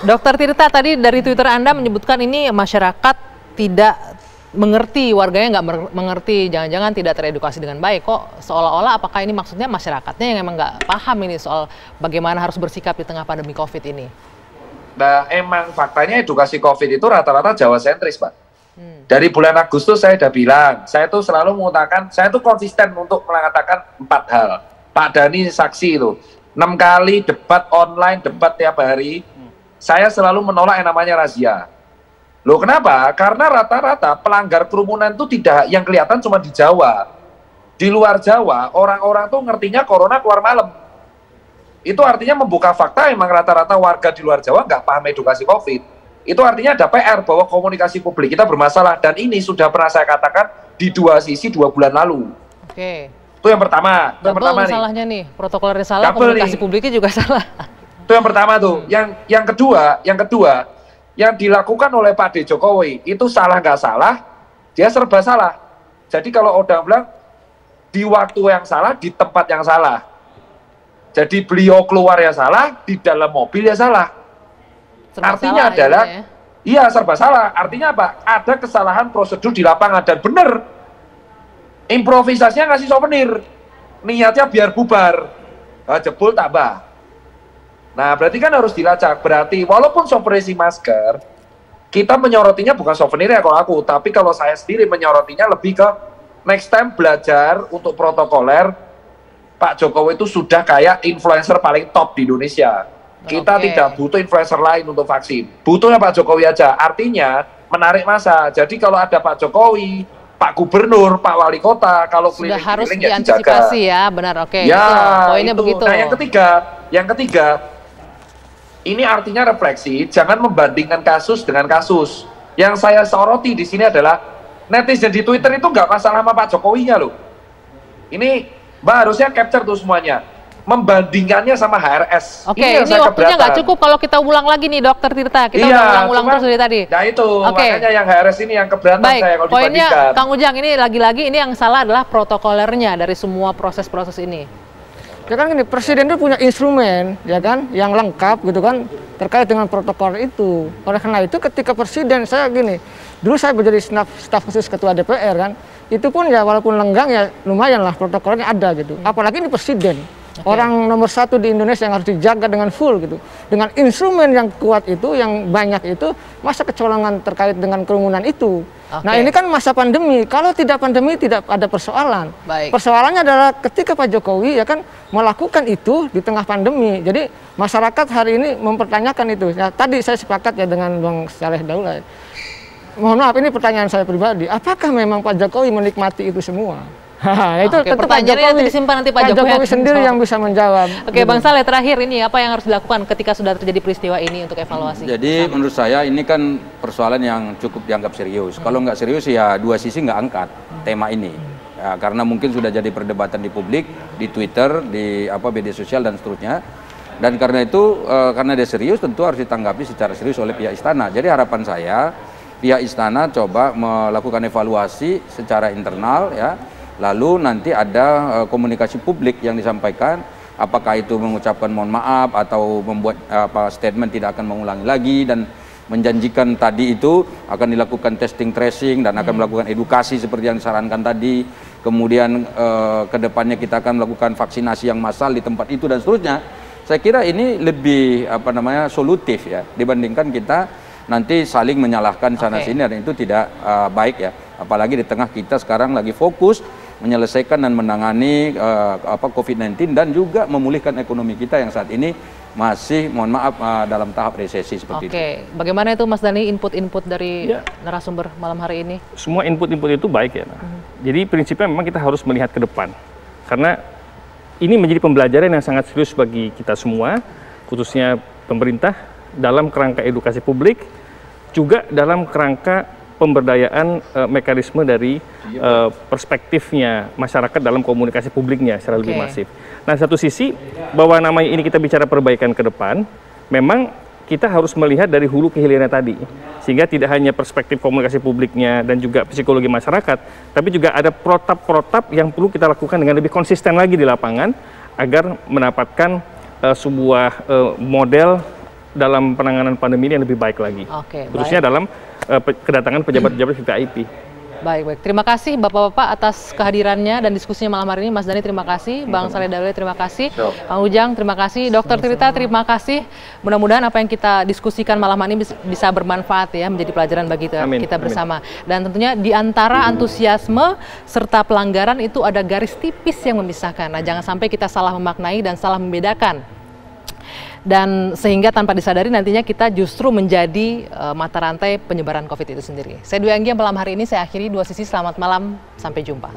Dokter Tirta, tadi dari Twitter Anda menyebutkan ini masyarakat tidak mengerti, warganya nggak mengerti, jangan-jangan tidak teredukasi dengan baik. Kok seolah-olah apakah ini maksudnya masyarakatnya yang emang nggak paham ini soal bagaimana harus bersikap di tengah pandemi COVID ini? Nah, emang faktanya edukasi COVID itu rata-rata Jawa sentris, Pak. Dari bulan Agustus saya udah bilang, saya tuh selalu mengatakan, saya tuh konsisten untuk mengatakan 4 hal. Pak Dhani saksi itu, 6 kali debat online, debat tiap hari, saya selalu menolak yang namanya razia. Loh kenapa? Karena rata-rata pelanggar kerumunan itu tidak, yang kelihatan cuma di Jawa. Di luar Jawa, orang-orang tuh ngertinya corona keluar malam. Itu artinya membuka fakta, emang rata-rata warga di luar Jawa nggak paham edukasi COVID. Itu artinya ada PR bahwa komunikasi publik kita bermasalah. Dan ini sudah pernah saya katakan di 2 sisi 2 bulan lalu. Oke. Itu yang pertama. Itu yang pertama nih. Salahnya nih, protokolernya salah, komunikasi publiknya juga salah. Itu yang pertama tuh. Yang kedua, yang dilakukan oleh Pak D. Jokowi itu salah nggak salah, dia serba salah. Jadi kalau orang bilang di waktu yang salah, di tempat yang salah. Jadi beliau keluar ya salah, di dalam mobil ya salah. Serba artinya salah, adalah, ya? Iya serba salah. Artinya apa? Ada kesalahan prosedur di lapangan dan benar. Improvisasinya ngasih souvenir, niatnya biar bubar, jebol tambah. Nah berarti kan harus dilacak. Berarti walaupun souvenir masker, kita menyorotinya bukan souvenir ya kalau aku, tapi kalau saya sendiri menyorotinya lebih ke next time belajar untuk protokoler. Pak Jokowi itu sudah kayak influencer paling top di Indonesia. Kita tidak butuh influencer lain untuk vaksin. Butuhnya Pak Jokowi aja. Artinya menarik masa. Jadi kalau ada Pak Jokowi, Pak Gubernur, Pak Wali Kota, kalau sudah harus diantisipasi ya, benar. Oke. Ya, poinnya begitu. Nah yang ketiga, ini artinya refleksi. Jangan membandingkan kasus dengan kasus. Yang saya soroti di sini adalah netizen di Twitter itu nggak masalah sama Pak Jokowinya loh. Ini Mbak harusnya capture tuh semuanya. Membandingkannya sama HRS. Oke, ini waktunya nggak cukup kalau kita ulang lagi nih Dokter Tirta. Kita udah ulang-ulang terus dari tadi. Nah itu, makanya yang HRS ini yang keberatan saya kalau poinnya dibandingkan. Kang Ujang, ini lagi-lagi ini yang salah adalah protokolernya dari semua proses-proses ini. Ya kan gini, Presiden itu punya instrumen, ya kan, yang lengkap gitu kan, terkait dengan protokol itu. Oleh karena itu ketika Presiden, saya gini, dulu saya menjadi staf khusus Ketua DPR kan, itu pun ya walaupun lenggang ya lumayan lah protokolnya ada gitu. Apalagi ini Presiden. Orang nomor 1 di Indonesia yang harus dijaga dengan full gitu. Dengan instrumen yang kuat itu, yang banyak itu, masa kecolongan terkait dengan kerumunan itu. Nah ini kan masa pandemi, kalau tidak pandemi tidak ada persoalan. Persoalannya adalah ketika Pak Jokowi ya kan melakukan itu di tengah pandemi. Jadi masyarakat hari ini mempertanyakan itu. Ya, tadi saya sepakat ya dengan Bang Saleh Daulay. Mohon maaf, ini pertanyaan saya pribadi. Apakah memang Pak Jokowi menikmati itu semua? Itu pertanyaannya nanti disimpan nanti Pak Jokowi sendiri yang bisa menjawab. Oke, Bang Saleh, terakhir ini apa yang harus dilakukan ketika sudah terjadi peristiwa ini untuk evaluasi? Jadi menurut saya ini kan persoalan yang cukup dianggap serius. Kalau nggak serius ya 2 sisi nggak angkat tema ini. Ya, karena mungkin sudah jadi perdebatan di publik, di Twitter, di media sosial dan seterusnya. Dan karena itu karena dia serius tentu harus ditanggapi secara serius oleh pihak istana. Jadi harapan saya pihak istana coba melakukan evaluasi secara internal ya. Lalu nanti ada komunikasi publik yang disampaikan, apakah itu mengucapkan mohon maaf atau membuat statement tidak akan mengulangi lagi dan menjanjikan tadi itu akan dilakukan testing tracing dan akan melakukan edukasi seperti yang disarankan tadi. Kemudian kedepannya kita akan melakukan vaksinasi yang massal di tempat itu dan seterusnya. Saya kira ini lebih solutif ya dibandingkan kita nanti saling menyalahkan sana sini dan itu tidak baik ya. Apalagi di tengah kita sekarang lagi fokus menyelesaikan dan menangani COVID-19 dan juga memulihkan ekonomi kita yang saat ini masih mohon maaf dalam tahap resesi seperti itu. Oke, bagaimana itu Mas Dhani input-input dari narasumber malam hari ini? Semua input-input itu baik ya. Jadi prinsipnya memang kita harus melihat ke depan. Karena ini menjadi pembelajaran yang sangat serius bagi kita semua, khususnya pemerintah dalam kerangka edukasi publik, juga dalam kerangka pemberdayaan mekanisme dari perspektifnya masyarakat dalam komunikasi publiknya secara lebih masif. Nah, satu sisi bahwa namanya ini kita bicara perbaikan ke depan, memang kita harus melihat dari hulu ke hilirnya tadi, sehingga tidak hanya perspektif komunikasi publiknya dan juga psikologi masyarakat, tapi juga ada protap-protap yang perlu kita lakukan dengan lebih konsisten lagi di lapangan agar mendapatkan sebuah model dalam penanganan pandemi ini yang lebih baik lagi. Oke, khususnya dalam kedatangan pejabat-pejabat VIP. Baik. Terima kasih Bapak-Bapak atas kehadirannya dan diskusinya malam hari ini. Mas Dhani terima kasih, Bang Saleh Daule terima kasih, Kang Ujang terima kasih, Dr. Tirta terima kasih. Mudah-mudahan apa yang kita diskusikan malam hari ini bisa bermanfaat ya, menjadi pelajaran bagi kita bersama. Dan tentunya di antara antusiasme serta pelanggaran itu ada garis tipis yang memisahkan. Nah, jangan sampai kita salah memaknai dan salah membedakan. Dan sehingga tanpa disadari nantinya kita justru menjadi mata rantai penyebaran COVID itu sendiri. Saya Dwi Anggia malam hari ini saya akhiri Dua Sisi. Selamat malam, sampai jumpa.